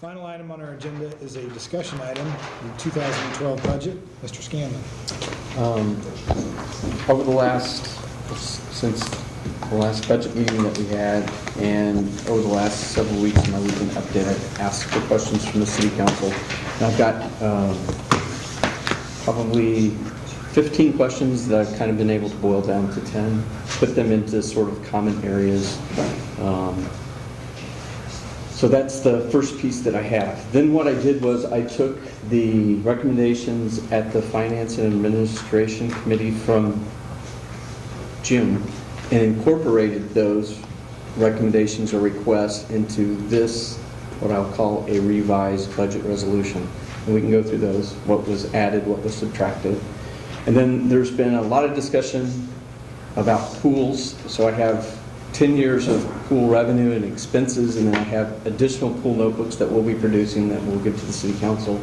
Final item on our agenda is a discussion item, the 2012 budget. Mr. Scanlon. Over the last, since the last budget meeting that we had, and over the last several weeks in my weekend update, I've asked for questions from the City Council. And I've got probably 15 questions that I've kind of been able to boil down to 10, put them into sort of common areas. So that's the first piece that I have. Then what I did was I took the recommendations at the Finance and Administration Committee from June and incorporated those recommendations or requests into this, what I'll call a revised budget resolution. And we can go through those, what was added, what was subtracted. And then there's been a lot of discussion about pools. So I have 10 years of pool revenue and expenses, and then I have additional pool notebooks that we'll be producing that we'll give to the City Council.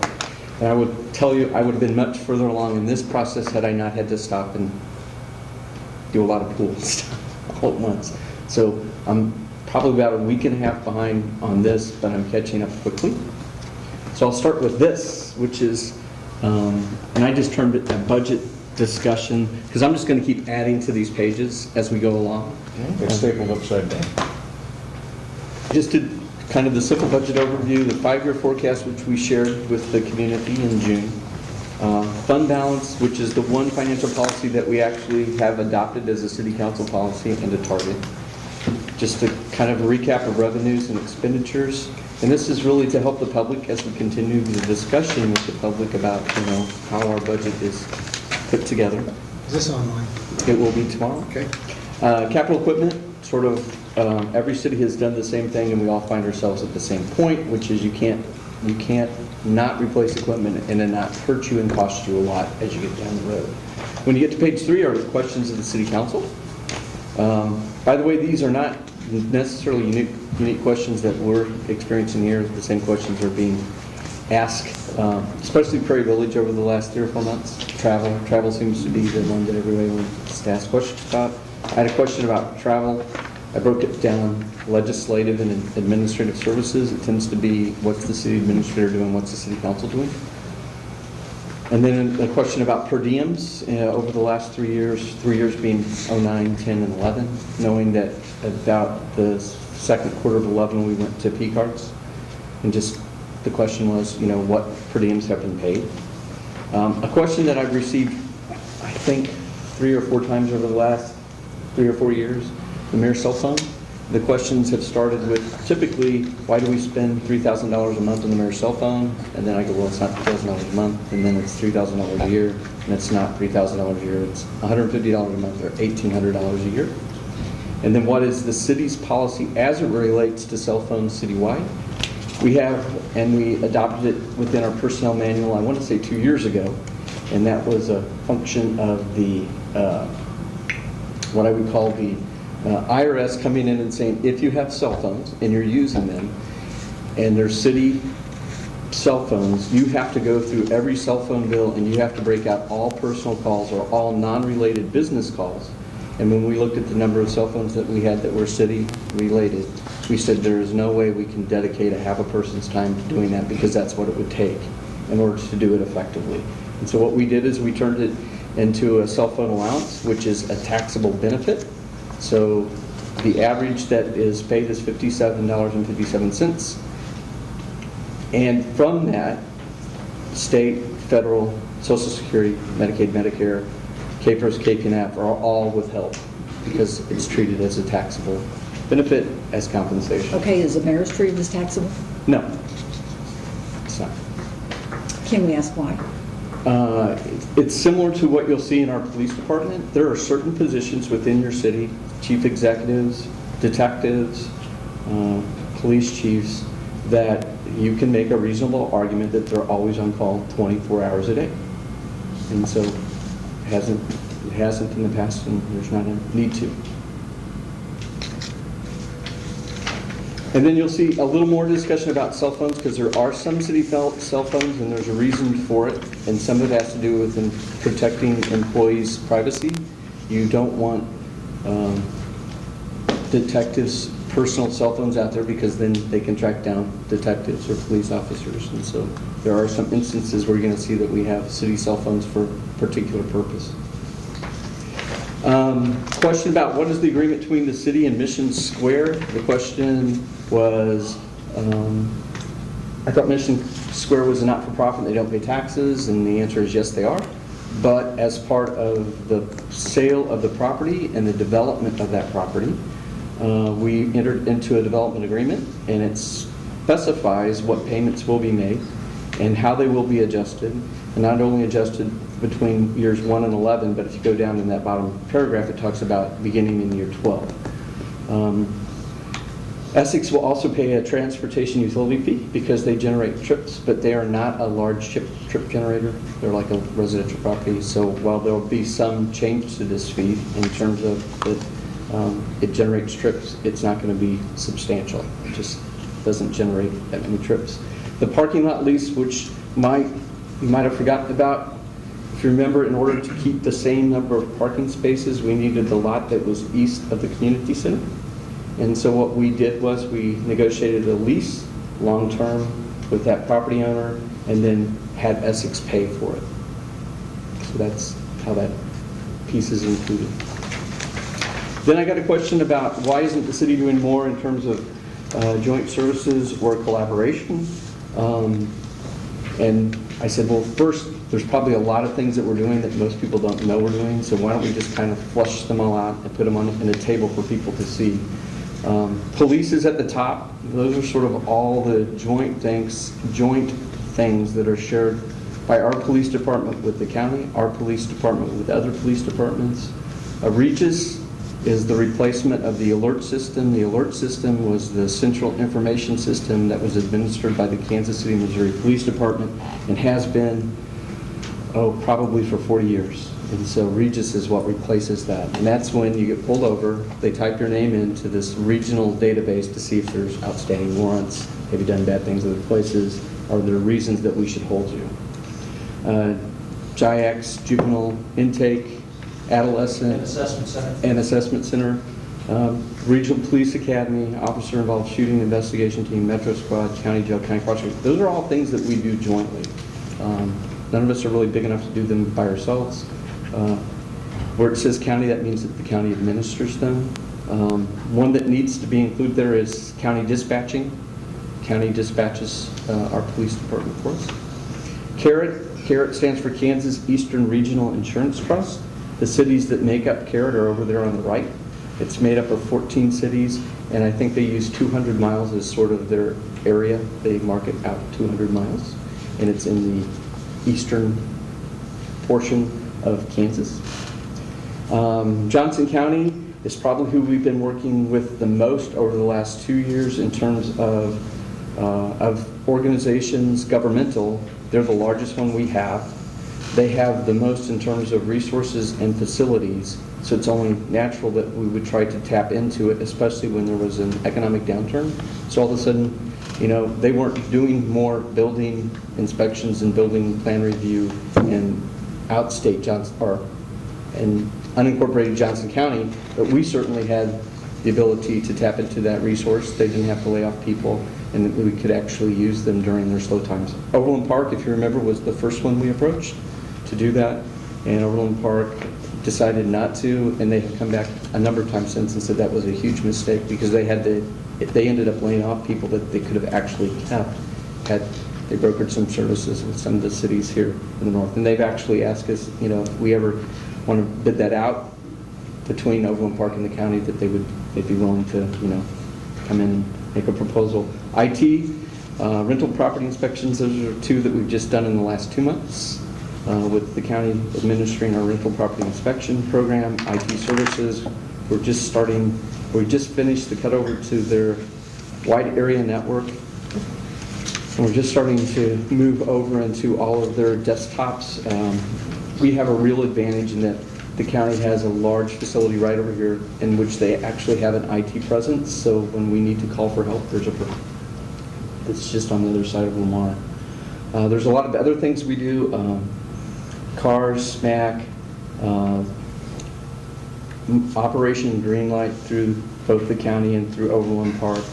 And I would tell you, I would have been much further along in this process had I not had to stop and do a lot of pool stuff all at once. So I'm probably about a week and a half behind on this, but I'm catching up quickly. So I'll start with this, which is, and I just termed it a budget discussion, because I'm just going to keep adding to these pages as we go along. It's stapled upside down. Just to kind of the simple budget overview, the 5-year forecast which we shared with the community in June. Fund balance, which is the one financial policy that we actually have adopted as a City Council policy and a target. Just a kind of a recap of revenues and expenditures. And this is really to help the public as we continue the discussion with the public about, how our budget is put together. Is this online? It will be tomorrow. Okay. Capital equipment, sort of every city has done the same thing, and we all find ourselves at the same point, which is you can't not replace equipment and it not hurt you and cost you a lot as you get down the road. When you get to page 3 are the questions of the City Council. By the way, these are not necessarily unique questions that we're experiencing here. The same questions are being asked, especially Prairie Village over the last 3 or 4 months. Travel seems to be the one that everybody wants to ask questions about. I had a question about travel. I broke it down legislative and administrative services. It tends to be what's the city administrator doing, what's the City Council doing. And then a question about per diems over the last 3 years, 3 years being 09, 10, and 11, knowing that about the second quarter of 11 we went to P cards. And just the question was, what per diems have been paid. A question that I've received, I think, 3 or 4 times over the last 3 or 4 years, the mayor's cell phone. The questions have started with, typically, why do we spend $3,000 a month on the mayor's cell phone? And then I go, well, it's not $3,000 a month, and then it's $3,000 a year, and it's not $3,000 a year, it's $150 a month or $1,800 a year. And then what is the city's policy as it relates to cell phones citywide? We have, and we adopted it within our personnel manual, I want to say 2 years ago, and that was a function of the, what I would call the IRS coming in and saying, if you have cell phones and you're using them, and they're city cell phones, you have to go through every cell phone bill and you have to break out all personal calls or all non-related business calls. And when we looked at the number of cell phones that we had that were city related, we said there is no way we can dedicate a half a person's time to doing that, because that's what it would take in order to do it effectively. And so what we did is we turned it into a cell phone allowance, which is a taxable benefit. So the average that is paid is $57.57. And from that, state, federal, Social Security, Medicaid, Medicare, KPERS, KPNAP are all withheld because it's treated as a taxable benefit as compensation. Okay, is the mayor's treated as taxable? No, it's not. Can we ask why? It's similar to what you'll see in our police department. There are certain positions within your city, chief executives, detectives, police chiefs, that you can make a reasonable argument that they're always on call 24 hours a day. And so it hasn't in the past, and there's not a need to. And then you'll see a little more discussion about cell phones, because there are some city cell phones and there's a reason for it, and some of it has to do with protecting employees' privacy. You don't want detectives personal cell phones out there because then they can track down detectives or police officers. And so there are some instances where you're going to see that we have city cell phones for a particular purpose. Question about what is the agreement between the city and Mission Square? The question was, I thought Mission Square was a not-for-profit, they don't pay taxes, and the answer is yes, they are. But as part of the sale of the property and the development of that property, we entered into a development agreement, and it specifies what payments will be made and how they will be adjusted, and not only adjusted between years 1 and 11, but if you go down in that bottom paragraph, it talks about beginning in year 12. Essex will also pay a transportation utility fee because they generate trips, but they are not a large trip generator. They're like a residential property. So while there will be some change to this fee in terms of it generates trips, it's not going to be substantial. It just doesn't generate that many trips. The parking lot lease, which you might have forgotten about, if you remember, in order to keep the same number of parking spaces, we needed the lot that was east of the community center. And so what we did was we negotiated a lease long-term with that property owner and then had Essex pay for it. So that's how that piece is included. Then I got a question about why isn't the city doing more in terms of joint services or collaboration? And I said, well, first, there's probably a lot of things that we're doing that most people don't know we're doing, so why don't we just kind of flush them all out and put them in a table for people to see. Police is at the top. Those are sort of all the joint things that are shared by our police department with the county, our police department with other police departments. Regis is the replacement of the alert system. The alert system was the central information system that was administered by the Kansas City, Missouri Police Department and has been, probably for 40 years. And so Regis is what replaces that. And that's when you get pulled over, they type your name into this regional database to see if there's outstanding warrants, have you done bad things other places, are there reasons that we should hold you. GIAX, juvenile intake, adolescent, and assessment center, regional police academy, officer involved shooting investigation team, metro squad, county jail, county prosecutor. Those are all things that we do jointly. None of us are really big enough to do them by ourselves. Where it says county, that means that the county administers them. One that needs to be included there is county dispatching. County dispatches our police department for us. CARET stands for Kansas Eastern Regional Insurance Trust. The cities that make up CARET are over there on the right. It's made up of 14 cities, and I think they use 200 miles as sort of their area. They mark it out 200 miles, and it's in the eastern portion of Kansas. Johnson County is probably who we've been working with the most over the last 2 years in terms of organizations, governmental. They're the largest one we have. They have the most in terms of resources and facilities, so it's only natural that we would try to tap into it, especially when there was an economic downturn. So all of a sudden, they weren't doing more building inspections and building plan review in outstate in unincorporated Johnson County, but we certainly had the ability to tap into that resource. They didn't have to lay off people, and we could actually use them during their slow times. Overland Park, if you remember, was the first one we approached to do that, and Overland Park decided not to, and they have come back a number of times since and said that was a huge mistake because they ended up laying off people that they could have actually kept had they brokered some services with some of the cities here in the north. And they've actually asked us, if we ever want to bid that out between Overland Park and the county, that they'd be willing to, come in and make a proposal. IT, rental property inspections, those are two that we've just done in the last 2 months. With the county administering our rental property inspection program. IT services, we just finished the cutover to their wide area network, and we're just starting to move over into all of their desktops. We have a real advantage in that the county has a large facility right over here in which they actually have an IT presence, so when we need to call for help, it's just on the other side of Lamar. There's a lot of other things we do. Cars, SMAC, Operation Greenlight through both the county and through Overland Park.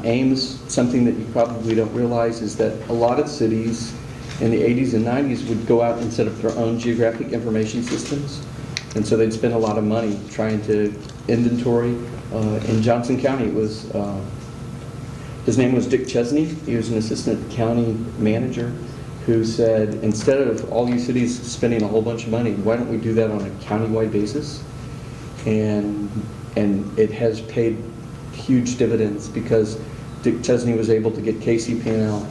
Ames, something that you probably don't realize is that a lot of cities in the 80s and 90s would go out and set up their own geographic information systems. And so they'd spend a lot of money trying to inventory. In Johnson County, it was, his name was Dick Chesney. He was an assistant county manager who said, instead of all you cities spending a whole bunch of money, why don't we do that on a countywide basis? And it has paid huge dividends because Dick Chesney was able to get Casey Panel,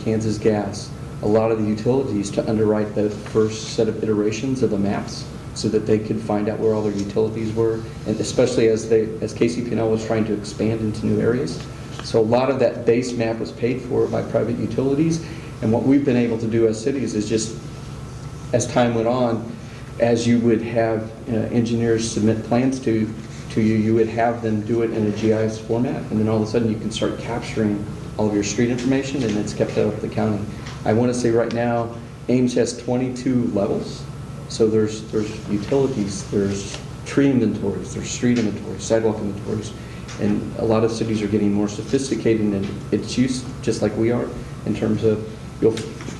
Kansas Gas, a lot of the utilities to underwrite the first set of iterations of the maps so that they could find out where all their utilities were, and especially as Casey Panel was trying to expand into new areas. So a lot of that base map was paid for by private utilities, and what we've been able to do as cities is just, as time went on, as you would have engineers submit plans to you, you would have them do it in a GIS format, and then all of a sudden you can start capturing all of your street information, and it's kept out of the county. I want to say right now, Ames has 22 levels. So there's utilities, there's tree inventories, there's street inventories, sidewalk inventories, and a lot of cities are getting more sophisticated in its use, just like we are, in terms of you'll,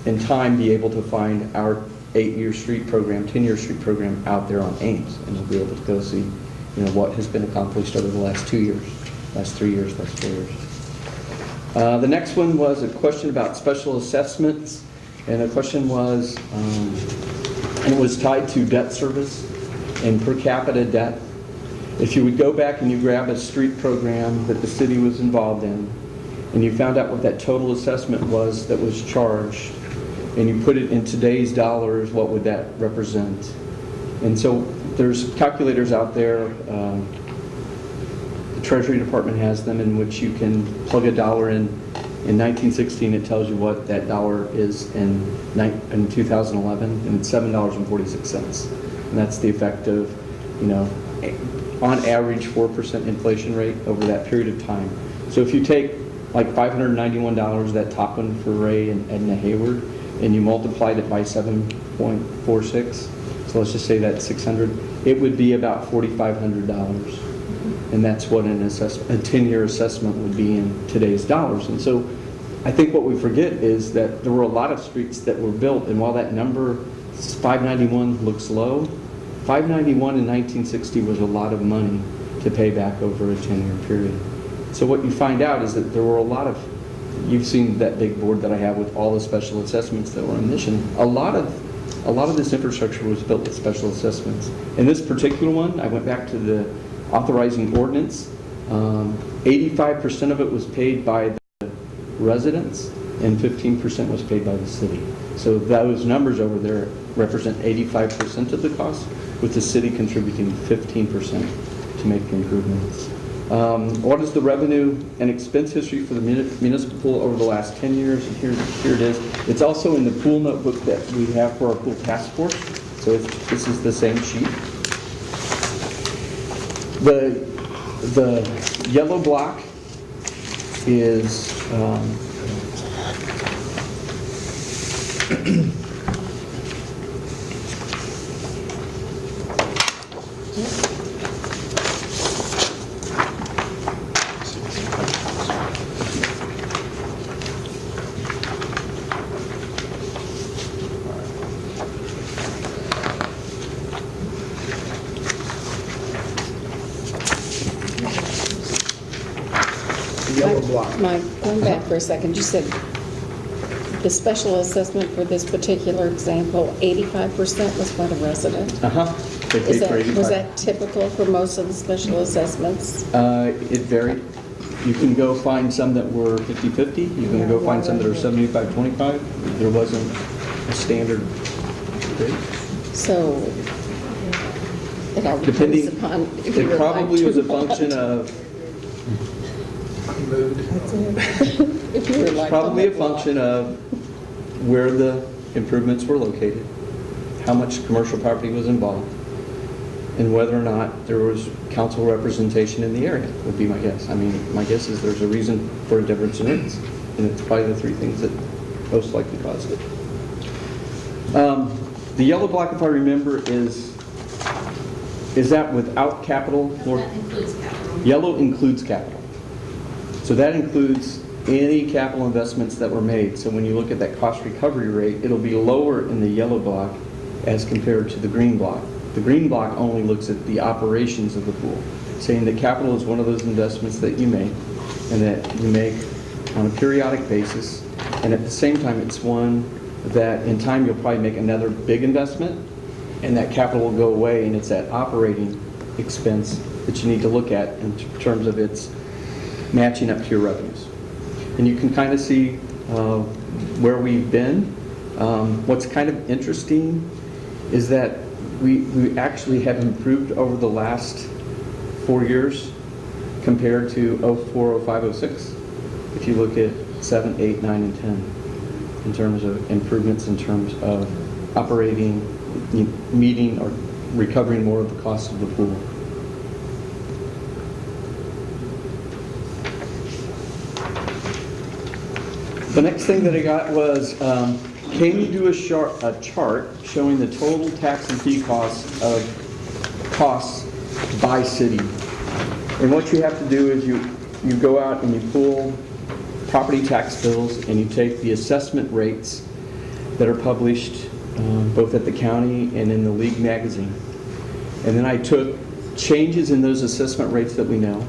in time, be able to find our 8-year street program, 10-year street program out there on Ames, and you'll be able to go see, what has been accomplished over the last 2 years, last 3 years, last 4 years. The next one was a question about special assessments, and the question was, and it was tied to debt service and per capita debt. If you would go back and you grab a street program that the city was involved in, and you found out what that total assessment was that was charged, and you put it in today's dollars, what would that represent? And so there's calculators out there. The Treasury Department has them in which you can plug a dollar in. In 1916, it tells you what that dollar is in 2011, and it's $7.46. And that's the effect of, on average, 4% inflation rate over that period of time. So if you take like $591, that top one for Ray and Edna Hayward, and you multiplied it by 7.46, so let's just say that's 600, it would be about $4,500. And that's what an assessment, a 10-year assessment would be in today's dollars. And so I think what we forget is that there were a lot of streets that were built, and while that number, 591, looks low, 591 in 1960 was a lot of money to pay back over a 10-year period. So what you find out is that there were a lot of, you've seen that big board that I have with all the special assessments that were in Mission. A lot of this infrastructure was built with special assessments. In this particular one, I went back to the authorizing ordinance. 85% of it was paid by the residents and 15% was paid by the city. So those numbers over there represent 85% of the cost, with the city contributing 15% to make the improvements. What is the revenue and expense history for the municipal pool over the last 10 years? And here it is. It's also in the pool notebook that we have for our pool task force. So this is the same sheet. The yellow block is Yellow block. Mike, going back for a second, you said the special assessment for this particular example, 85% was by the resident. They paid for 85. Was that typical for most of the special assessments? It varied. You can go find some that were 50-50. You can go find some that are 75-25. There wasn't a standard rate. So it all depends upon if you It were probably like was a to function what. of, If you were like probably a to what. function of where the improvements were located, how much commercial property was involved, and whether or not there was council representation in the area, would be my guess. I mean, my guess is there's a reason for a difference in rates, and it's probably the three things that most likely caused it. The yellow block, if I remember, is Is that without capital, Lord? That includes capital. Yellow includes capital. So that includes any capital investments that were made. So when you look at that cost recovery rate, it'll be lower in the yellow block as compared to the green block. The green block only looks at the operations of the pool, saying that capital is one of those investments that you make and that you make on a periodic basis. And at the same time, it's one that in time you'll probably make another big investment and that capital will go away, and it's that operating expense that you need to look at in terms of its matching up to your revenues. And you can kind of see where we've been. What's kind of interesting is that we actually have improved over the last 4 years compared to 04, 05, 06. If you look at 7, 8, 9, and 10 in terms of improvements in terms of operating, meeting or recovering more of the cost of the pool. The next thing that I got was, can you do a chart showing the total tax and fee costs by city? And what you have to do is you go out and you pull property tax bills and you take the assessment rates that are published both at the county and in the League magazine. And then I took changes in those assessment rates that we know.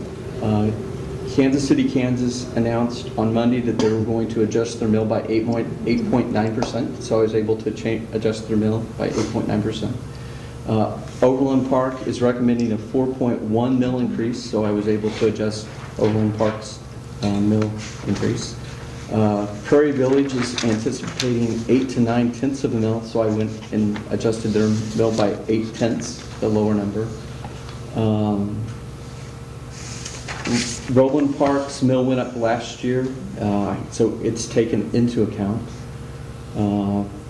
Kansas City, Kansas announced on Monday that they were going to adjust their mill by 8.9%, so I was able to adjust their mill by 8.9%. Overland Park is recommending a 4.1 mill increase, so I was able to adjust Overland Park's mill increase. Prairie Village is anticipating 8 to 9/10 of a mill, so I went and adjusted their mill by 8/10, the lower number. Roland Park's mill went up last year, so it's taken into account.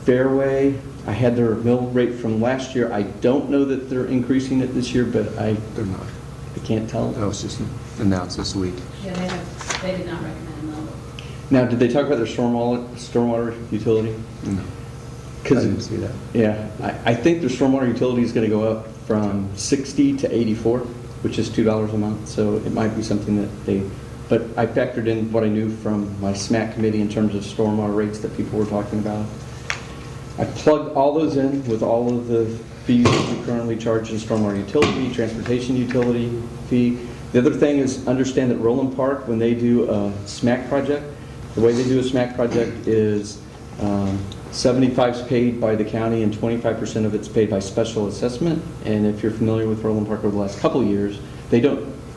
Fairway, I had their mill rate from last year. I don't know that they're increasing it this year, but They're not. I can't tell. That was just announced this week. Yeah, they did not recommend them. Now, did they talk about their stormwater utility? No. I 'Cause- didn't see that. Yeah, I think their stormwater utility is going to go up from 60 to 84, which is $2 a month, so it might be something that but I factored in what I knew from my SMAC committee in terms of stormwater rates that people were talking about. I plugged all those in with all of the fees that we currently charge in stormwater utility, transportation utility fee. The other thing is understand that Roland Park, when they do a SMAC project, the way they do a SMAC project is 75 is paid by the county and 25% of it's paid by special assessment. And if you're familiar with Roland Park over the last couple of years, they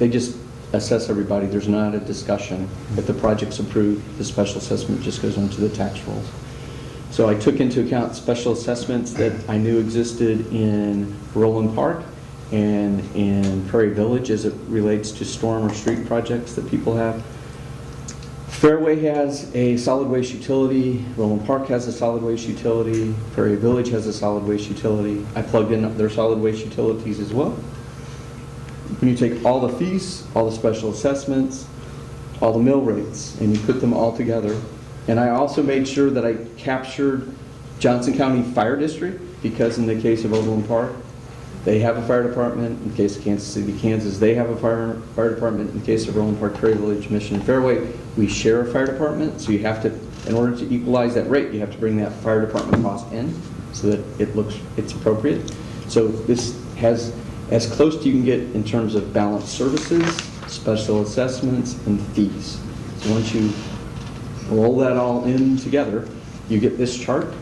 just assess everybody. There's not a discussion. If the project's approved, the special assessment just goes onto the tax rolls. So I took into account special assessments that I knew existed in Roland Park and in Prairie Village as it relates to storm or street projects that people have. Fairway has a solid waste utility, Roland Park has a solid waste utility, Prairie Village has a solid waste utility. I plugged in their solid waste utilities as well. When you take all the fees, all the special assessments, all the mill rates, and you put them all together, and I also made sure that I captured Johnson County Fire District, because in the case of Overland Park, they have a fire department. In the case of Kansas City, Kansas, they have a fire department. In the case of Roland Park, Prairie Village, Mission, and Fairway, we share a fire department. So you have to, in order to equalize that rate, you have to bring that fire department cost in so that it's appropriate. So this has as close to you can get in terms of balanced services, special assessments, and fees. So once you roll that all in together, you get this chart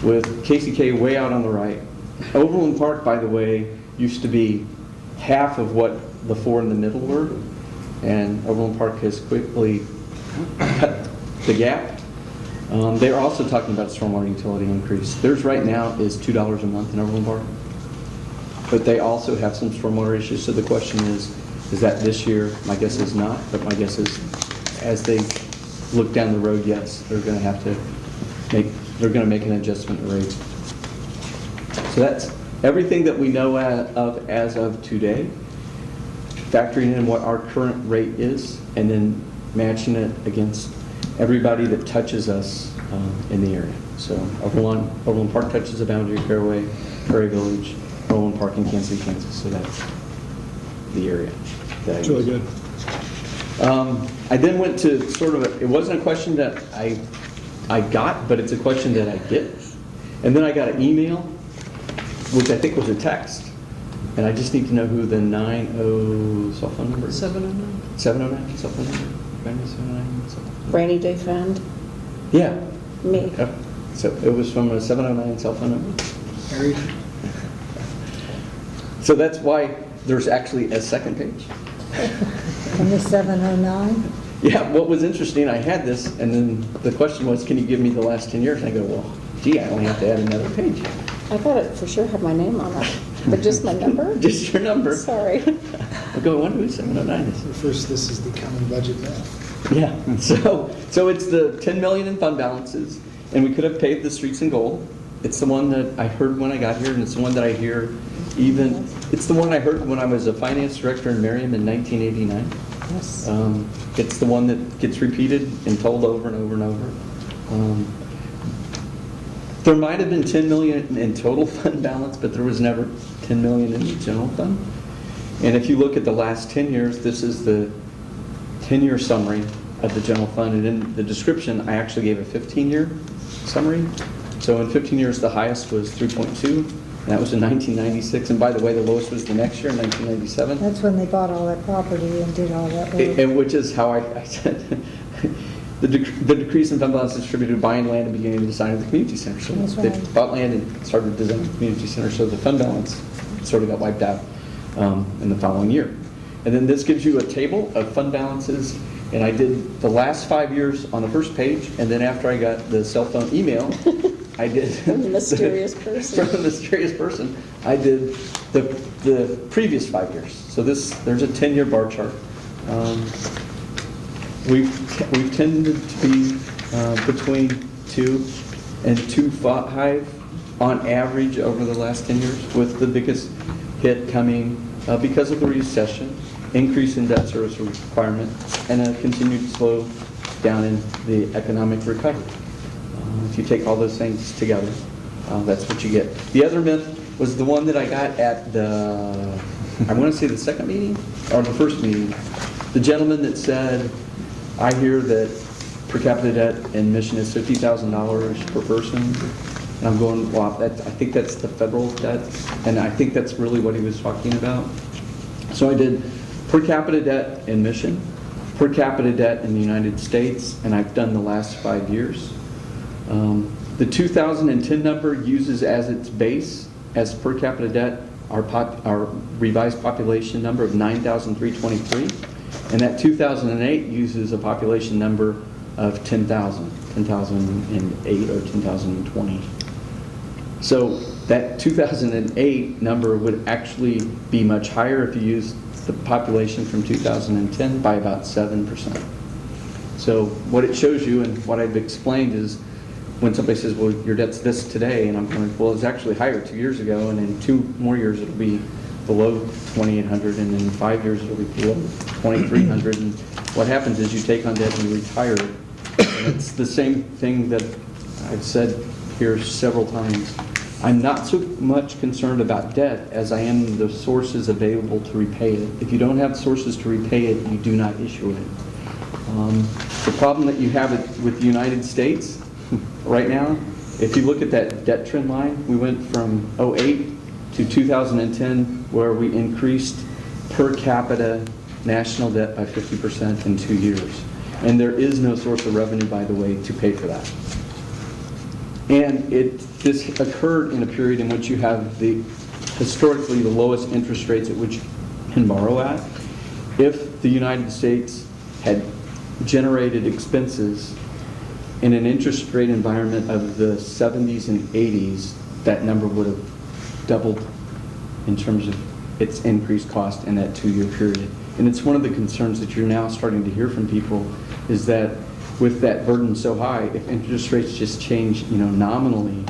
with KCK way out on the right. Overland Park, by the way, used to be half of what the four in the middle were, and Overland Park has quickly cut the gap. They're also talking about stormwater utility increase. Theirs right now is $2 a month in Overland Park, but they also have some stormwater issues. So the question is that this year? My guess is not, but my guess is as they look down the road, yes, they're going to make an adjustment in rates. So that's everything that we know of as of today, factoring in what our current rate is, and then matching it against everybody that touches us in the area. So Overland Park touches the boundary, Fairway, Prairie Village, Owen Park in Kansas City, Kansas, so that's the area. that I It's really use. good. I then went to sort of, it wasn't a question that I got, but it's a question that I get. And then I got an email, which I think was a text, and I just need to know who the 90 cell phone number is. 709. 709 cell phone number? Brandon, 709 cell phone number? Rainy day fund, Yeah. me. Yep. So it was from a 709 cell phone number. Harry? So that's why there's actually a second page. And the 709? Yeah, what was interesting, I had this, and then the question was, can you give me the last 10 years? And I go, well, gee, I only have to add another page. I thought it for sure had my name on it, but just my number? Just your number. Sorry. I go, I wonder who 709 is. First, this is the county budget now. Yeah, so it's the 10 million in fund balances, and we could have paved the streets in gold. It's the one that I heard when I got here, and it's the one that I hear even, it's the one I heard when I was a finance director in Merriam in 1989. Yes. It's the one that gets repeated and told over and over and over. There might have been 10 million in total fund balance, but there was never 10 million in the general fund. And if you look at the last 10 years, this is the 10-year summary of the general fund. And in the description, I actually gave a 15-year summary. So in 15 years, the highest was 3.2, and that was in 1996. And by the way, the lowest was the next year, in 1997. That's when they bought all that property and did all that work. And which is how I said, the decrease in fund balance is attributed to buying land and beginning the design of the community center. So That's they right. bought land and started designing the community center, so the fund balance sort of got wiped out in the following year. And then this gives you a table of fund balances, and I did the last 5 years on the first page, and then after I got the cell phone email, I did. From the mysterious person. From the mysterious person, I did the previous 5 years. So there's a 10-year bar chart. We've tended to be between 2 and 2.5 on average over the last 10 years, with the biggest hit coming because of the recession, increase in debt service requirement, and a continued slow down in the economic recovery. If you take all those things together, that's what you get. The other myth was the one that I got at the, I want to say the second meeting, or the first meeting. The gentleman that said, I hear that per capita debt in Mission is $50,000 per person. And I'm going, wow, I think that's the federal debt, and I think that's really what he was talking about. So I did per capita debt in Mission, per capita debt in the United States, and I've done the last 5 years. The 2010 number uses as its base, as per capita debt, our revised population number of 9,323, and that 2008 uses a population number of 10,000, 10,008 or 10,020. So that 2008 number would actually be much higher if you use the population from 2010 by about 7%. So what it shows you, and what I've explained, is when somebody says, well, your debt's this today, and I'm going, well, it's actually higher 2 years ago, and in 2 more years it'll be below 2,800, and in 5 years it'll be below 2,300. And what happens is you take on debt and you retire it. And it's the same thing that I've said here several times. I'm not so much concerned about debt as I am the sources available to repay it. If you don't have sources to repay it, you do not issue it. The problem that you have with the United States right now, if you look at that debt trend line, we went from 2008 to 2010, where we increased per capita national debt by 50% in 2 years. And there is no source of revenue, by the way, to pay for that. And this occurred in a period in which you have historically the lowest interest rates at which you can borrow at. If the United States had generated expenses in an interest rate environment of the 70s and 80s, that number would have doubled in terms of its increased cost in that 2-year period. And it's one of the concerns that you're now starting to hear from people, is that with that burden so high, if interest rates just change, nominally,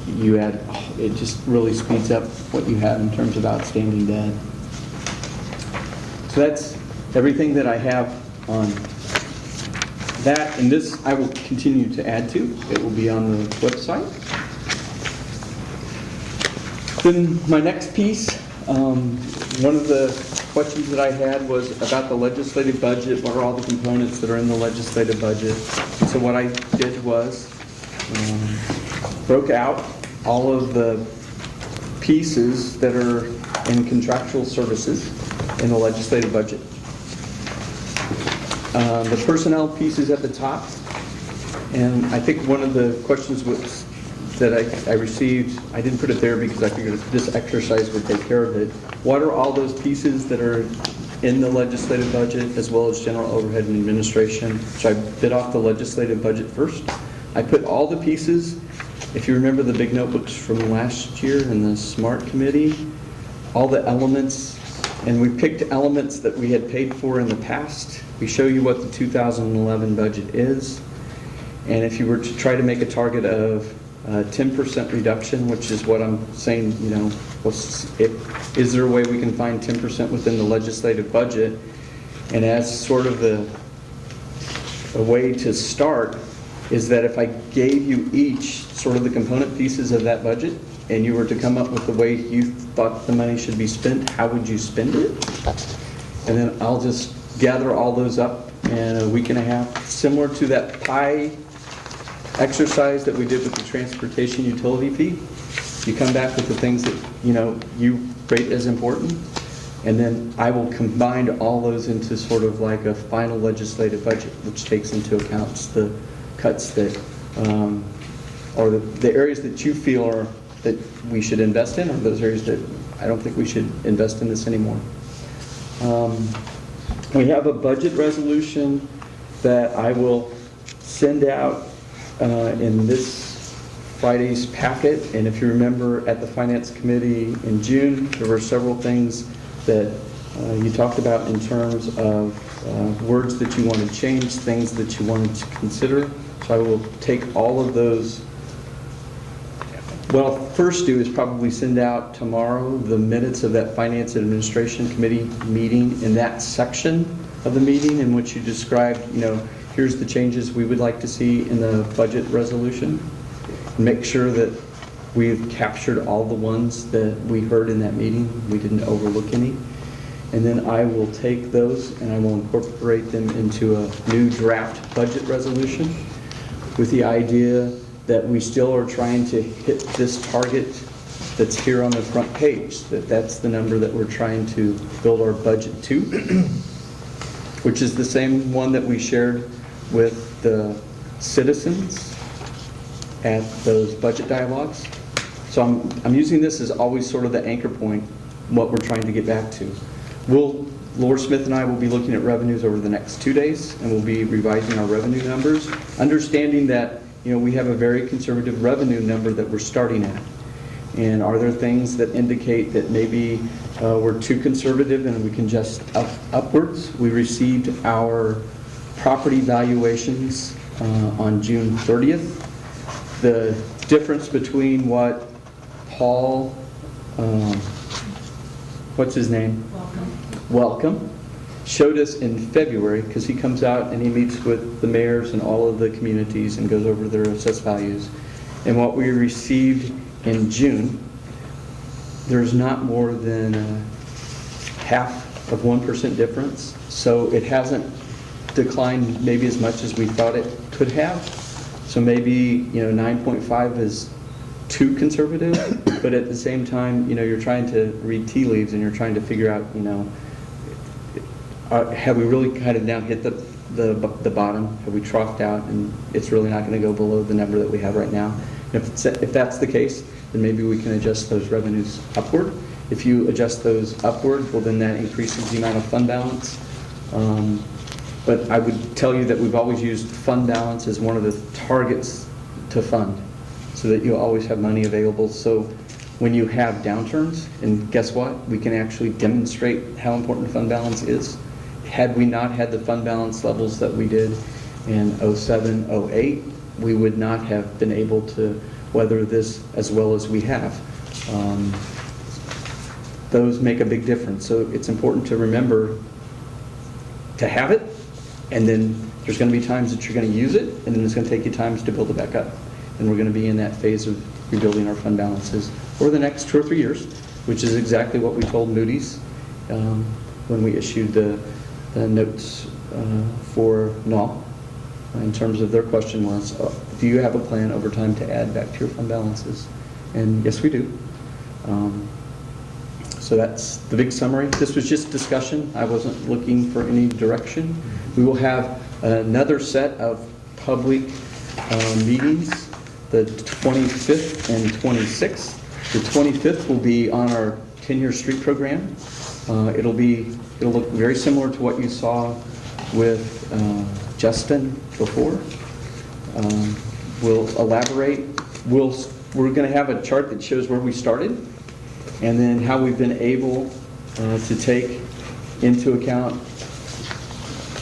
it just really speeds up what you have in terms of outstanding debt. So that's everything that I have on that, and this I will continue to add to. It will be on the website. Then my next piece, one of the questions that I had was about the legislative budget. What are all the components that are in the legislative budget? And so what I did was broke out all of the pieces that are in contractual services in the legislative budget. The personnel piece is at the top, and I think one of the questions was that I received, I didn't put it there because I figured this exercise would take care of it. What are all those pieces that are in the legislative budget as well as general overhead and administration? So I bit off the legislative budget first. I put all the pieces, if you remember the big notebooks from last year in the SMART committee, all the elements, and we picked elements that we had paid for in the past. We show you what the 2011 budget is, and if you were to try to make a target of 10% reduction, which is what I'm saying, you know, is there a way we can find 10% within the legislative budget? And as sort of a way to start is that if I gave you each sort of the component pieces of that budget, and you were to come up with the way you thought the money should be spent, how would you spend it? And then I'll just gather all those up in a week and a half, similar to that pie exercise that we did with the transportation utility fee. You come back with the things that, you know, you rate as important, and then I will combine all those into sort of like a final legislative budget, which takes into account the cuts that, or the areas that you feel are that we should invest in, or those areas that I don't think we should invest in this anymore. We have a budget resolution that I will send out in this Friday's packet, and if you remember at the Finance Committee in June, there were several things that you talked about in terms of words that you wanted changed, things that you wanted to consider. So I will take all of those. What I'll first do is probably send out tomorrow the minutes of that Finance and Administration Committee meeting, in that section of the meeting in which you described, you know, here's the changes we would like to see in the budget resolution. Make sure that we've captured all the ones that we heard in that meeting. We didn't overlook any. And then I will take those and I will incorporate them into a new draft budget resolution with the idea that we still are trying to hit this target that's here on the front page, that's the number that we're trying to build our budget to, which is the same one that we shared with the citizens at those budget dialogues. So I'm using this as always sort of the anchor point, what we're trying to get back to. Laura Smith and I will be looking at revenues over the next 2 days, and we'll be revising our revenue numbers, understanding that, you know, we have a very conservative revenue number that we're starting at. And are there things that indicate that maybe we're too conservative and we can just upwards? We received our property valuations on June 30th. The difference between what Paul, what's his name? Welcome, showed us in February, because he comes out and he meets with the mayors and all of the communities and goes over their assessed values. And what we received in June, there's not more than half of 1% difference. So it hasn't declined maybe as much as we thought it could have. So maybe, you know, 9.5 is too conservative, but at the same time, you know, you're trying to read tea leaves and you're trying to figure out, you know, have we really kind of now hit the bottom? Have we troughed out and it's really not going to go below the number that we have right now? And if that's the case, then maybe we can adjust those revenues upward. If you adjust those upward, well, then that increases the amount of fund balance. But I would tell you that we've always used fund balance as one of the targets to fund, so that you always have money available. So when you have downturns, and guess what? We can actually demonstrate how important fund balance is. Had we not had the fund balance levels that we did in 07, 08, we would not have been able to weather this as well as we have. Those make a big difference. So it's important to remember to have it, and then there's going to be times that you're going to use it, and then it's going to take you times to build it back up. and we're going to be in that phase of rebuilding our fund balances for the next 2 or 3 years, which is exactly what we told Moody's when we issued the notes for NAW. In terms of their question was, do you have a plan over time to add back to your fund balances? And yes, we do. So that's the big summary. This was just discussion. I wasn't looking for any direction. We will have another set of public meetings, the 25th and 26th. The 25th will be on our 10-year street program. It'll look very similar to what you saw with Justin before. We'll elaborate. We're going to have a chart that shows where we started and then how we've been able to take into account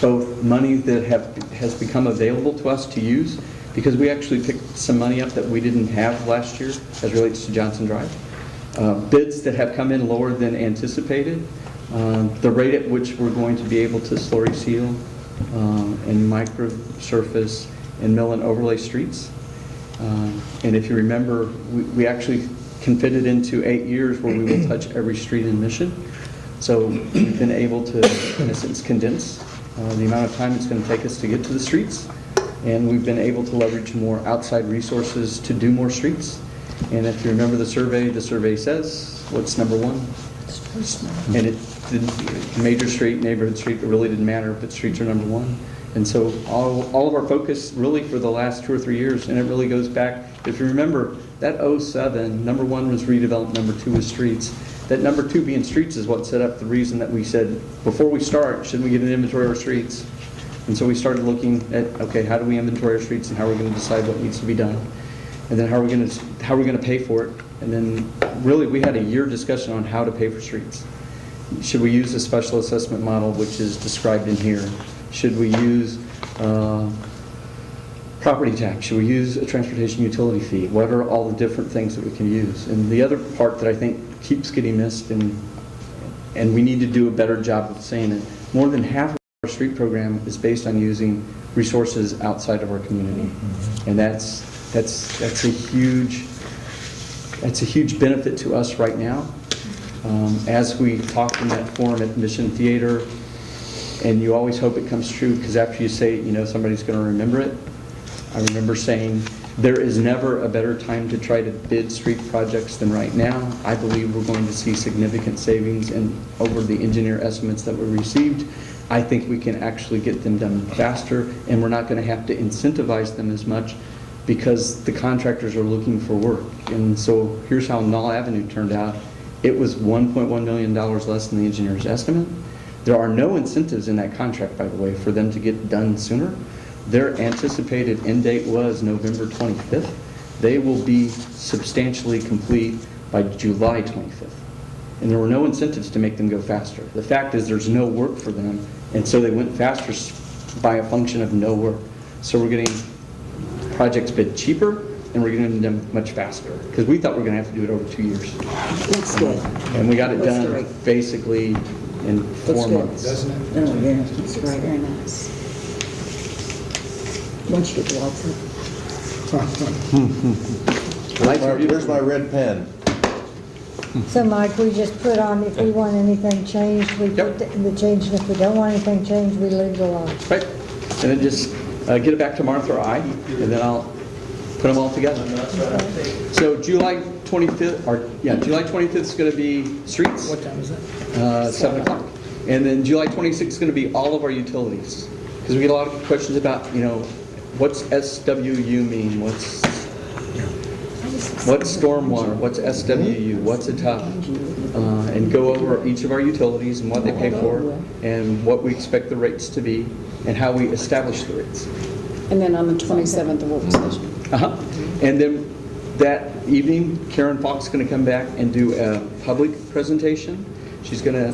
both money that has become available to us to use, because we actually picked some money up that we didn't have last year as relates to Johnson Drive. Bids that have come in lower than anticipated. The rate at which we're going to be able to slurry seal and microsurface and mill and overlay streets. And if you remember, we actually can fit it into 8 years where we will touch every street in Mission. So we've been able to, in a sense, condense the amount of time it's going to take us to get to the streets. And we've been able to leverage more outside resources to do more streets. And if you remember the survey says, what's number one? And the major street, neighborhood street, it really didn't matter, but streets are number one. And so all of our focus really for the last 2 or 3 years, and it really goes back, if you remember, that 07, number one was redevelopment, number two was streets. That number two being streets is what set up the reason that we said, before we start, shouldn't we get an inventory of our streets? And so we started looking at, okay, how do we inventory our streets and how are we going to decide what needs to be done? And then how are we going to pay for it? And then really we had a year discussion on how to pay for streets. Should we use the special assessment model, which is described in here? Should we use property tax? Should we use a transportation utility fee? What are all the different things that we can use? And the other part that I think keeps getting missed, and we need to do a better job of saying it, more than half of our street program is based on using resources outside of our community. And that's a huge benefit to us right now. As we talked in that forum at Mission Theater, and you always hope it comes true, because after you say it, you know somebody's going to remember it. I remember saying, there is never a better time to try to bid street projects than right now. I believe we're going to see significant savings over the engineer estimates that we received. I think we can actually get them done faster, and we're not going to have to incentivize them as much because the contractors are looking for work. And so here's how Null Avenue turned out. It was $1.1 million less than the engineer's estimate. There are no incentives in that contract, by the way, for them to get done sooner. Their anticipated end date was November 25th. They will be substantially complete by July 25th. And there were no incentives to make them go faster. The fact is there's no work for them, and so they went faster by a function of no work. So we're getting projects bid cheaper, and we're getting them much faster, because we thought we were going to have to do it over 2 years. That's good. And we got it That's done great. basically in 4 good. months. Doesn't it? Oh, yeah, that's right. Very nice. Once you get the lights up. Lights are Here's my red pen. So Mike, we just put on if we want anything changed, we Yep. put the change, and if we don't want anything changed, we leave it alone. Right. And then just get it back to Martha or I, and then I'll put them all together. So July 25th is going to be streets. What time is that? 7 o'clock. And then July 26th is going to be all of our utilities. Because we get a lot of questions about, what's SWU mean? What's stormwater? What's SWU? What's a TUF? And go over each of our utilities and what they pay for, and what we expect the rates to be, and how we establish the rates. And then on the 27th, the work session. And then that evening, Karen Fox is going to come back and do a public presentation. She's going to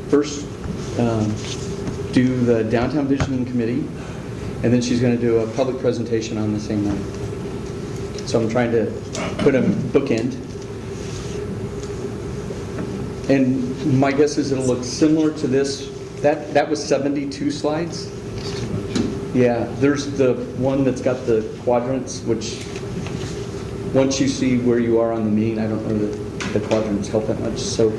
first do the Downtown Visioning Committee, and then she's going to do a public presentation on the same night. So I'm trying to put them bookend. And my guess is it'll look similar to this. That was 72 slides. Yeah, there's the one that's got the quadrants, which once you see where you are on the meeting, I don't know that the quadrants help that much. So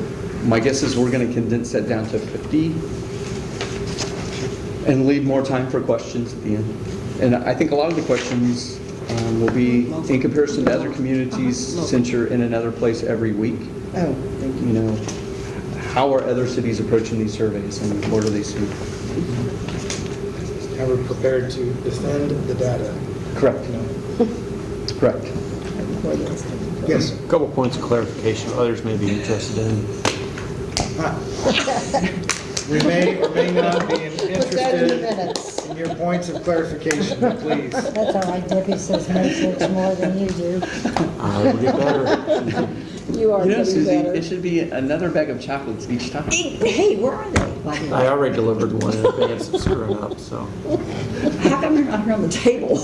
my guess is we're going to condense that down to 50 and leave more time for questions at the end. And I think a lot of the questions will be in comparison to other communities, since you're in another place every week. Oh, thank you. You know, how are other cities approaching these surveys and what do they see? How we're prepared to defend the data. Correct. You know. Correct. Yes. A couple points of clarification others may be interested in. We may or may not be Put that in the interested minutes. in your points of clarification, but please. That's all right, Debbie says Matrix more than you do. I will get better. You are You know, getting Susie, better. it should be another bag of chocolates each time. Hey, where are they, by the way? I already delivered one in advance of screwing up, so How come they're not here on the table?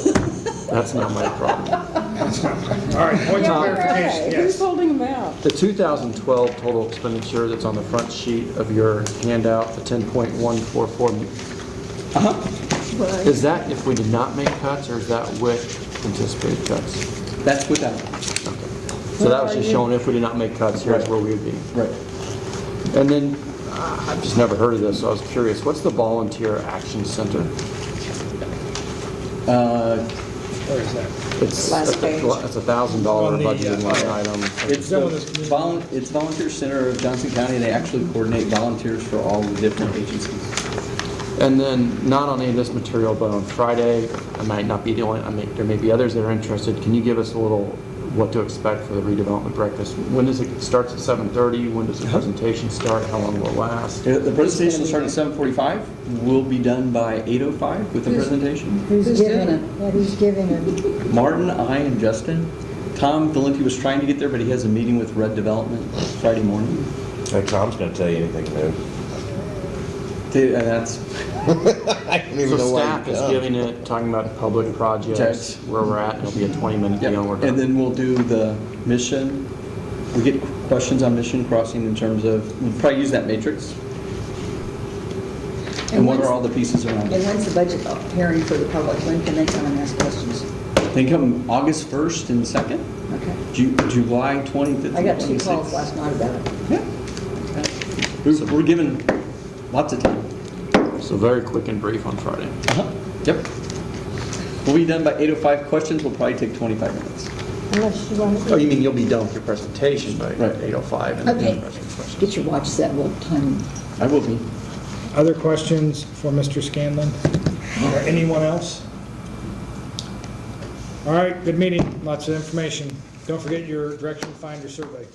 that's not my problem. All right, points of clarification, Who's yes. holding them out? The 2012 total expenditure that's on the front sheet of your handout, the 10.144, is that if we did not make cuts, or is that with anticipated cuts? That's without. So that was just showing if we did not make cuts, here's where we would be. Right. And then, I've just never heard of this, so I was curious, what's the Volunteer Action Center? Where is that? It's Last page. It's a $1,000 On the, budgeted line item. It's it's Volunteer Center of Johnson County. They actually coordinate volunteers for all the different agencies. And then, not on any of this material, but on Friday, I might not be the only, there may be others that are interested. Can you give us a little, what to expect for the redevelopment breakfast? When does it, starts at 7:30? When does the presentation start? How long will it last? The presentation will start at 7:45. We'll be done by 8:05 with the presentation. Who's Who's giving doing it? Yeah, who's giving it? Martin, I, and Justin. Tom Valenti was trying to get there, but he has a meeting with Red Development Friday morning. Hey, Tom's gonna tell you anything new. And that's, I don't even So know why staff you is come. giving it, talking about public projects, Projects. where we're at, and it'll be a 20-minute yep. deal, and we're done. And then we'll do the mission. We get questions on mission crossing in terms of, we'll probably use that matrix. And what when's- are all the pieces around And it? when's the budget hearing for the public? When can they come and ask questions? They come August 1st and 2nd, Okay. July 25th I got and 2 calls 26th. last night about it. We're given lots of time. So very quick and brief on Friday. Yep. We'll be done by 8:05. Questions will probably take 25 minutes. Unless you want to. Oh, you mean you'll be done with your presentation by Right. 8:05? and Okay. then questions. Get your watch set, what time? I will be. Other questions for Mr. Scanlon or anyone else? All right, good meeting, lots of information. Don't forget your direction finder survey.